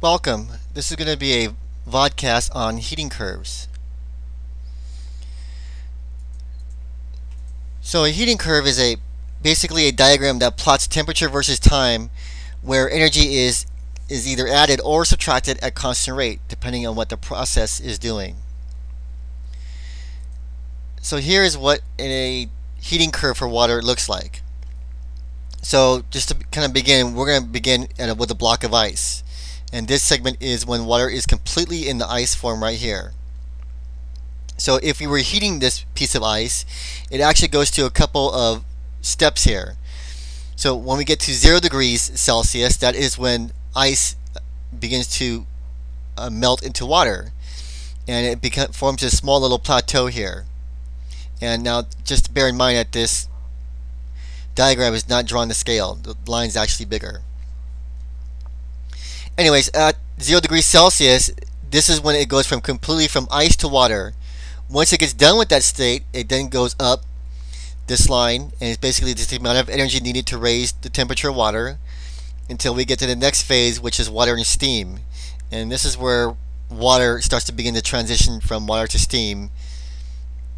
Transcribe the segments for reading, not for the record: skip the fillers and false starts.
Welcome. This is going to be a vodcast on heating curves. So a heating curve is basically a diagram that plots temperature versus time where energy is either added or subtracted at constant rate depending on what the process is doing. So here is what a heating curve for water looks like. So just to kind of begin, we're going to begin with a block of ice. And this segment is when water is completely in the ice form right here. So if we were heating this piece of ice, it actually goes to a couple of steps here. So when we get to 0 degrees Celsius, that is when ice begins to melt into water. And it forms a small little plateau here. And now just bear in mind that this diagram is not drawn to scale. The line is actually bigger. Anyways, at 0 degrees Celsius, this is when it goes completely from ice to water. Once it gets done with that state, it then goes up this line, and it's basically just the amount of energy needed to raise the temperature of water until we get to the next phase, which is water and steam. And this is where water starts to begin to transition from water to steam.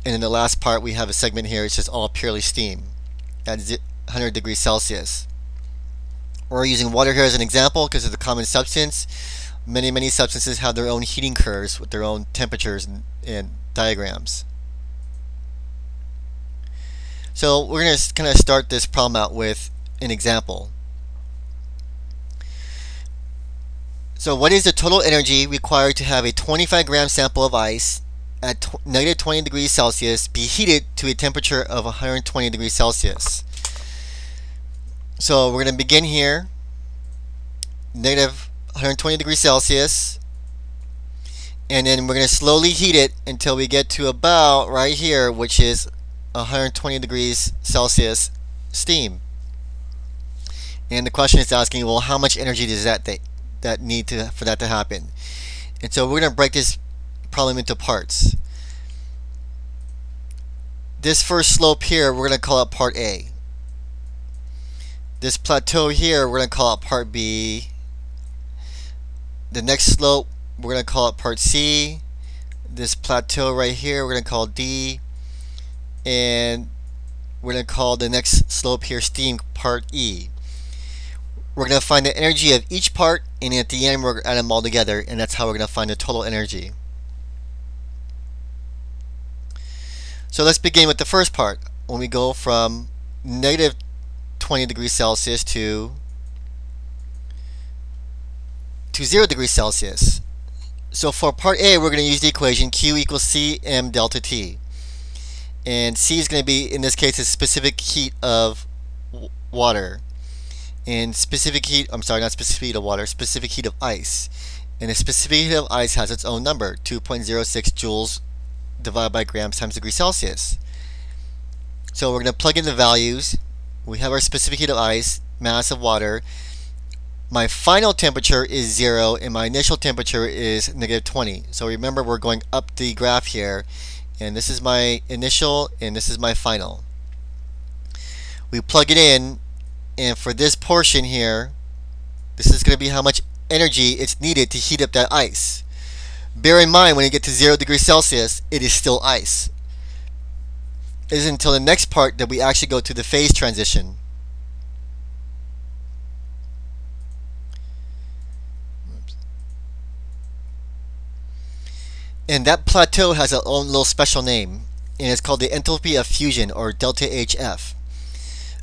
And in the last part, we have a segment here, it's just all purely steam at 100 degrees Celsius. We're using water here as an example because it's a common substance. Many substances have their own heating curves with their own temperatures and diagrams. So we're going to kind of start this problem out with an example. So what is the total energy required to have a 25 gram sample of ice at negative 20 degrees Celsius be heated to a temperature of 120 degrees Celsius? So we're going to begin here, negative 120 degrees Celsius, and then we're going to slowly heat it until we get to about right here, which is 120 degrees Celsius steam. And the question is asking, well, how much energy does that need for that to happen? And so we're going to break this problem into parts. This first slope here, we're going to call it part A. This plateau here, we're going to call it part B. The next slope, we're going to call it part C. This plateau right here, we're going to call D. And we're going to call the next slope here steam, part E. We're going to find the energy of each part, and at the end we're going to add them all together, and that's how we're going to find the total energy. So let's begin with the first part. When we go from negative 20 degrees Celsius to 0 degrees Celsius. So for part A, we're going to use the equation Q equals Cm delta T. And C is going to be, in this case, the specific heat of water. And specific heat, I'm sorry, not specific heat of water, specific heat of ice. And the specific heat of ice has its own number, 2.06 joules divided by grams times degree Celsius. So we're going to plug in the values. We have our specific heat of ice, mass of water. My final temperature is 0, and my initial temperature is negative 20. So remember, we're going up the graph here, and this is my initial, and this is my final. We plug it in, and for this portion here, this is going to be how much energy it's needed to heat up that ice. Bear in mind, when you get to 0 degrees Celsius, it is still ice. It isn't until the next part that we actually go to the phase transition. And that plateau has its own little special name, and it's called the enthalpy of fusion, or delta HF,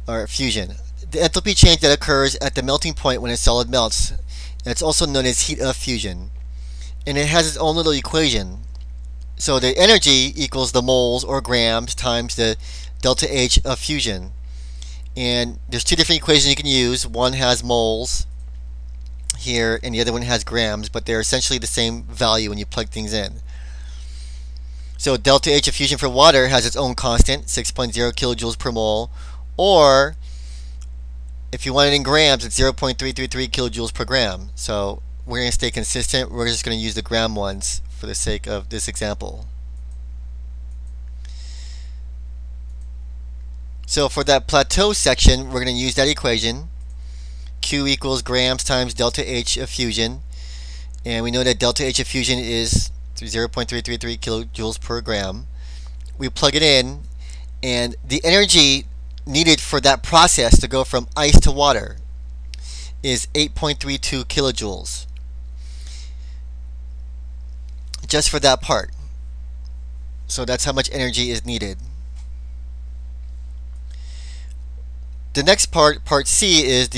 or fusion. The enthalpy change that occurs at the melting point when a solid melts, and it's also known as heat of fusion. And it has its own little equation. So the energy equals the moles or grams times the delta H of fusion. And there's two different equations you can use. One has moles here, and the other one has grams, but they're essentially the same value when you plug things in. So delta H of fusion for water has its own constant, 6.0 kilojoules per mole, or if you want it in grams, it's 0.333 kilojoules per gram. So we're going to stay consistent. We're just going to use the gram ones for the sake of this example. So for that plateau section, we're going to use that equation, Q equals grams times delta H of fusion. And we know that delta H of fusion is 0.333 kilojoules per gram. We plug it in, and the energy needed for that process to go from ice to water is 8.32 kilojoules. Just for that part. So that's how much energy is needed. The next part, part C, is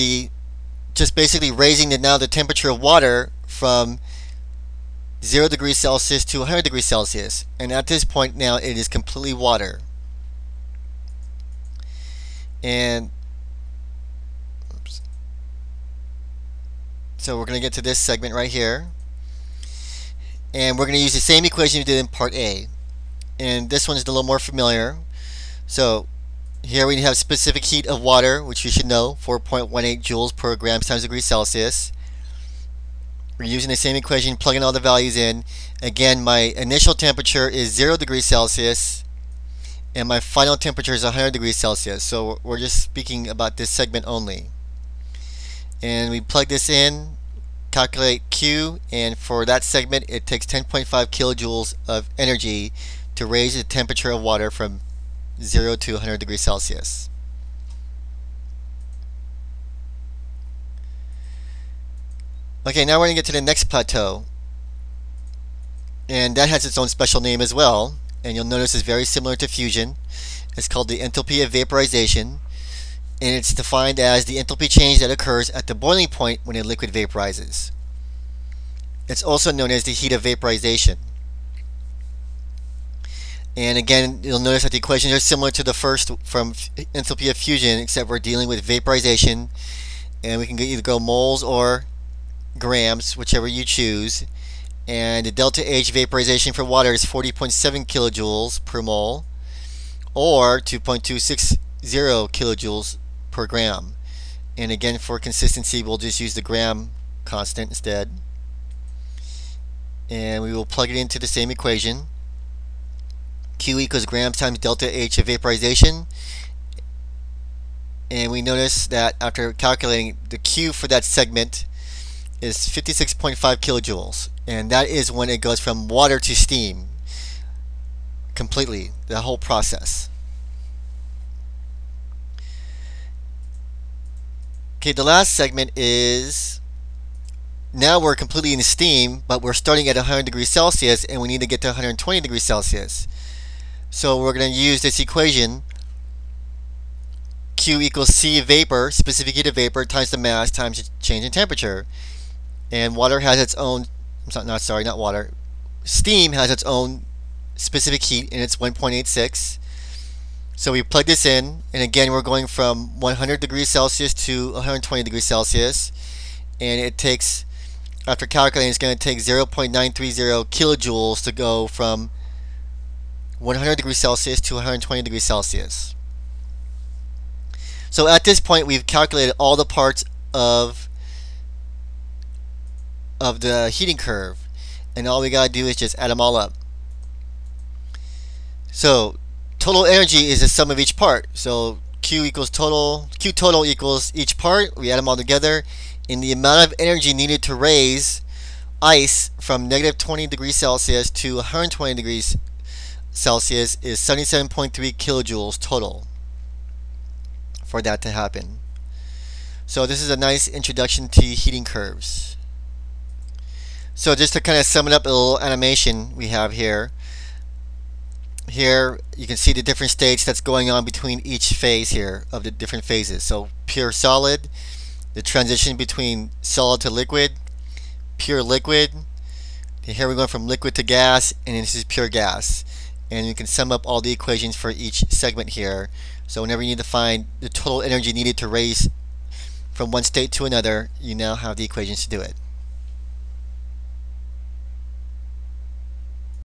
just basically raising the temperature of water from 0 degrees Celsius to 100 degrees Celsius. And at this point now it is completely water. And so we're going to get to this segment right here. And we're going to use the same equation we did in part A. And this one is a little more familiar. So here we have specific heat of water, which you should know, 4.18 joules per gram times degrees Celsius. We're using the same equation, plugging all the values in. Again, my initial temperature is 0 degrees Celsius, and my final temperature is 100 degrees Celsius. So we're just speaking about this segment only. And we plug this in, calculate Q, and for that segment it takes 10.5 kilojoules of energy to raise the temperature of water from 0 to 100 degrees Celsius. Okay, now we're going to get to the next plateau, and that has its own special name as well, and you'll notice it's very similar to fusion. It's called the enthalpy of vaporization, and it's defined as the enthalpy change that occurs at the boiling point when a liquid vaporizes. It's also known as the heat of vaporization. And again, you'll notice that the equations are similar to the first from enthalpy of fusion, except we're dealing with vaporization, and we can either go moles or grams, whichever you choose. And the delta H vaporization for water is 40.7 kilojoules per mole, or 2.260 kilojoules per gram. And again, for consistency, we'll just use the gram constant instead. And we will plug it into the same equation. Q equals grams times delta H of vaporization. And we notice that after calculating, the Q for that segment is 56.5 kilojoules. And that is when it goes from water to steam completely, the whole process. Okay, the last segment is, now we're completely in steam, but we're starting at 100 degrees Celsius and we need to get to 120 degrees Celsius. So we're going to use this equation, Q equals C vapor, specific heat of vapor, times the mass times the change in temperature. And water has its own, not water, steam has its own specific heat, and it's 1.86. So we plug this in, and again we're going from 100 degrees Celsius to 120 degrees Celsius, and it takes, after calculating, it's going to take 0.930 kilojoules to go from 100 degrees Celsius to 120 degrees Celsius. So at this point we've calculated all the parts of the heating curve, and all we gotta do is just add them all up. So total energy is the sum of each part. So Q total equals each part. We add them all together, and the amount of energy needed to raise ice from negative 20 degrees Celsius to 120 degrees Celsius is 77.3 kilojoules total for that to happen. So this is a nice introduction to heating curves. So just to kind of sum it up, a little animation we have here. Here you can see the different states that's going on between each phase here of the different phases. So pure solid, the transition between solid to liquid, pure liquid. Here we're going from liquid to gas, and this is pure gas. And you can sum up all the equations for each segment here. So whenever you need to find the total energy needed to raise from one state to another, you now have the equations to do it.